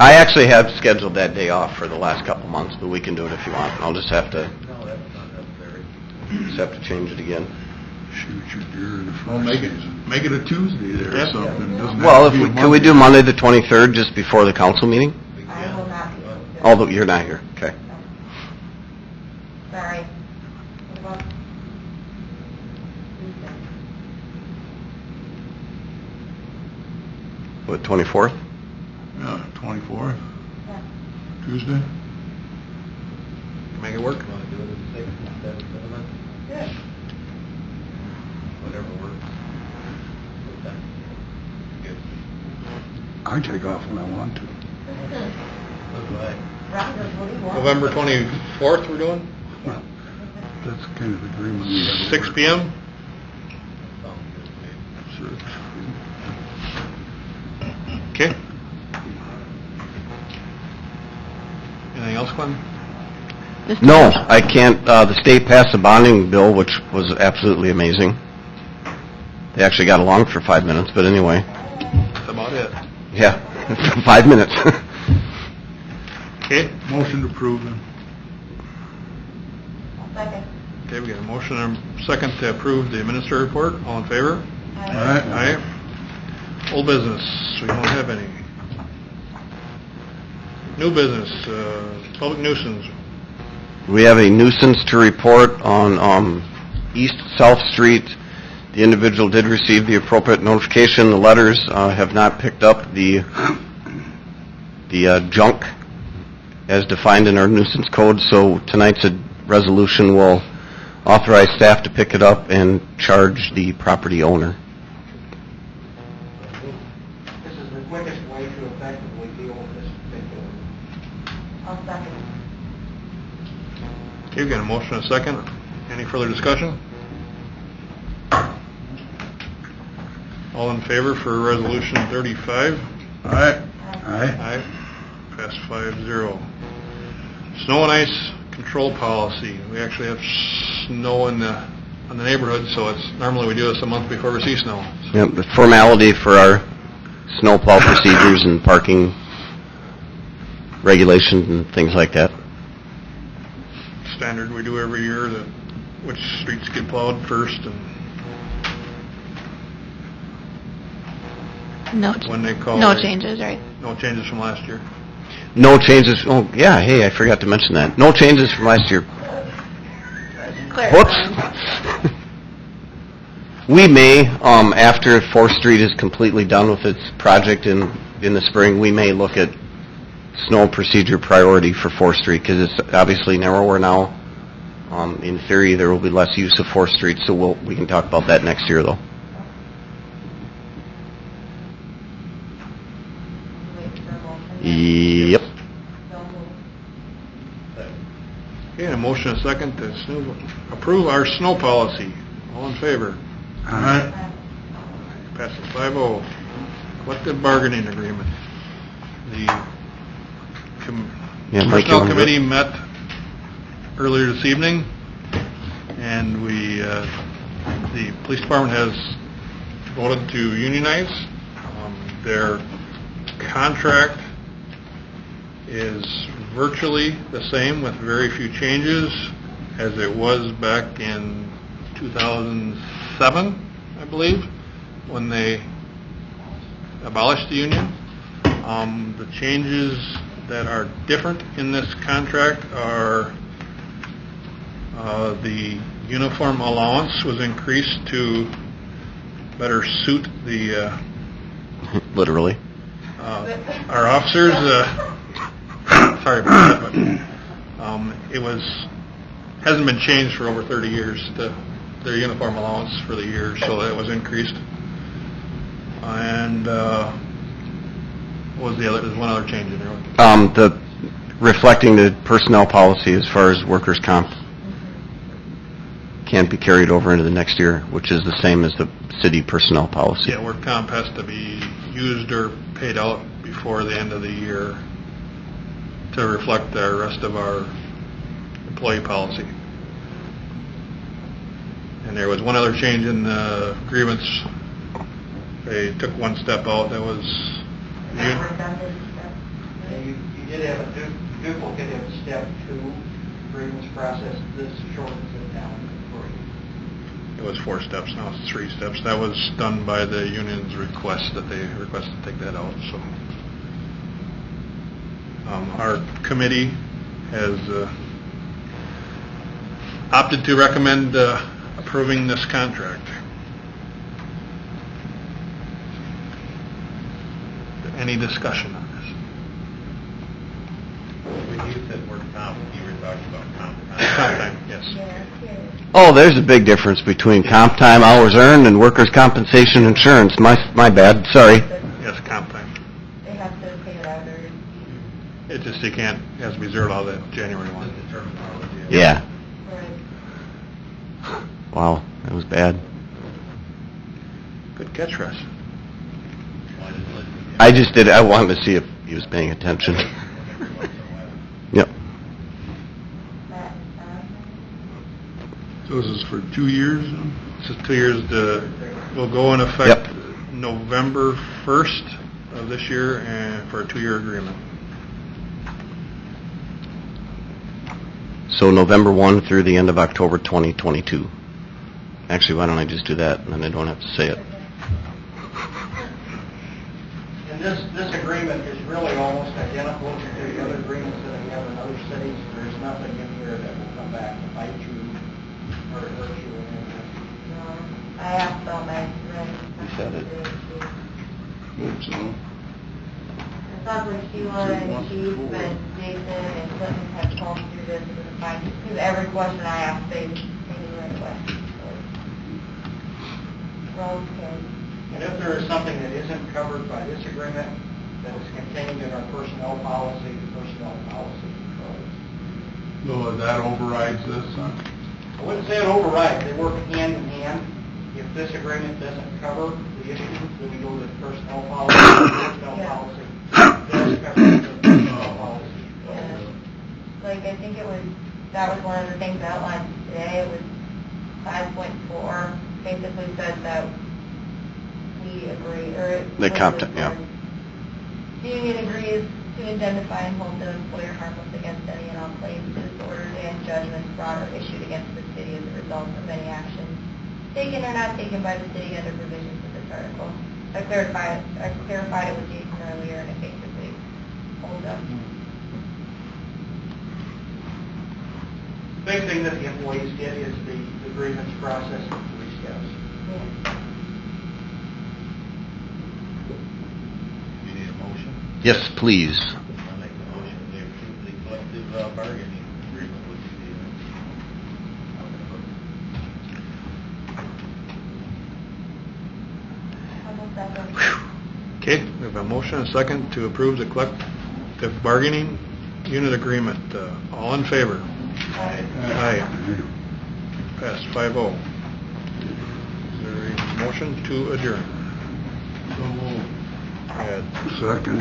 I actually have scheduled that day off for the last couple months, but we can do it if you want. I'll just have to change it again. Shoot your deer in the front. Well, make it a Tuesday there or something. Doesn't Well, have to be a can we do Monday the 23rd just before the council meeting? I will not be able to. Although you're not here, okay. Sorry. What about Tuesday? What, 24th? Yeah, 24th, Yeah. Tuesday. Make it work. Good. Whatever works. I take off when I want to. Roger, what do you want? November 24th we're doing? Well, that's kind of the agreement we have. 6 p.m.? Okay. Anything else, Glenn? No, I can't. The state passed a bonding bill, which was absolutely amazing. They actually got along for 5 minutes, but anyway. That's about it. Yeah, 5 minutes. Okay. Motion to approve then. Second. Okay, we got a motion and a second to approve the administrator report. All in favor? All right. Aye. Old business, we don't have any. New business, public nuisance. We have a nuisance to report on East South Street. The individual did receive the appropriate notification. The letters have not picked up the junk as defined in our nuisance code, so tonight's resolution will authorize staff to pick it up and charge the property owner. This is the quickest way to effectively deal with this particular. I'll second. Okay, we got a motion and a second. Any further discussion? All in favor for resolution 35? All right. Aye. Aye. Passed 5-0. Snow and ice control policy. We actually have snow in the neighborhood, so it's normally we do this a month before we see snow. Yep, the formality for our snowplow procedures and parking regulations and things like that. Standard we do every year, that which streets get plowed first and when they call. No changes, right? No changes from last year. No changes. Oh, yeah, hey, I forgot to mention that. No changes from last year. Whoops. We may, after 4th Street is completely done with its project in the spring, we may look at snow procedure priority for 4th Street, because it's obviously narrower now. In theory, there will be less use of 4th Street, so we can talk about that next year, though. Wait for a motion. Yep. So moved. Okay, a motion and a second to approve our snow policy. All in favor? All right. Passes 5-0. Collective bargaining agreement. The Yeah, Mike, you personnel wanna go? committee met earlier this evening, and the police department has voted to unionize. Their contract is virtually the same with very few changes as it was back in 2007, I believe, when they abolished the union. The changes that are different in this contract are the uniform allowance was increased to better suit the Literally. our officers. Sorry about that, but it hasn't been changed for over 30 years. Their uniform allowance for the year, so that was increased. And what was the other? There's one other change in there. Reflecting the personnel policy as far as workers' comp can't be carried over into the next year, which is the same as the city personnel policy. Yeah, work comp has to be used or paid out before the end of the year to reflect the rest of our employee policy. And there was one other change in the grievance. They took one step out. That was Redundant stuff. And you did have a duplicate in step 2 grievance process. This shortens it down to 3. It was 4 steps, now it's 3 steps. That was done by the union's request, that they requested to take that out, so. Our committee has opted to recommend approving this contract. Any discussion on this? When you said word comp, you were talking about comp time. Comp time, yes. Yeah, here. Oh, there's a big difference between comp time, hours earned, and workers' compensation insurance. My bad, sorry. Yes, comp time. They have to pay it out or... It just, you can't, it has to be zeroed out at January 1. Just the terminology. Yeah. Right. Wow, that was bad. Good catch, Russ. Why did it- I wanted to see if he was paying attention. Yep. Matt, So this is for 2 years? This is 2 years, will go in effect Yep. November 1st of this year, and for a 2-year agreement. So November 1 through the end of October 2022. Actually, why don't I just do that, and then I don't have to say it. And this agreement is really almost identical to the other agreements that we have in other cities. There's nothing in here that will come back to bite you or hurt you in any way. no, I asked all my friends. You said it. Hope so. It sounds like Sheila and Chief and Jason and Clinton have called through this with a fine, because every question I asked, they knew right away. So, we're all okay. And if there is something that isn't covered by this agreement that is contained in our personnel policy, the personnel policy controls. So that overrides this, huh? I wouldn't say it overrides, they work hand in hand. If this agreement doesn't cover the issues, then we go to the personnel policy, the personnel Yeah. policy does cover the personnel policy. Yeah. Like, I think that was one of the things outlined today, it was 5.4, basically said that we agree, or... The comp time, yeah. The union agrees to indemnify and hold the employer harmless against any and all claims, disorders, and judgments brought or issued against the city as a result of any action taken or not taken by the city under provisions of this article. I clarified it with Jason earlier, and it basically holds up. The big thing that the employees get is the grievance process in 3 steps. Yeah. You need a motion? Yes, please. I'll make the motion, they approve the collective bargaining agreement with the Almost that one. Okay, we have a motion and a second to approve the collective bargaining unit agreement. All in favor? Aye. Passed 5-0. Is there a motion to adjourn? So moved. Ed. Second.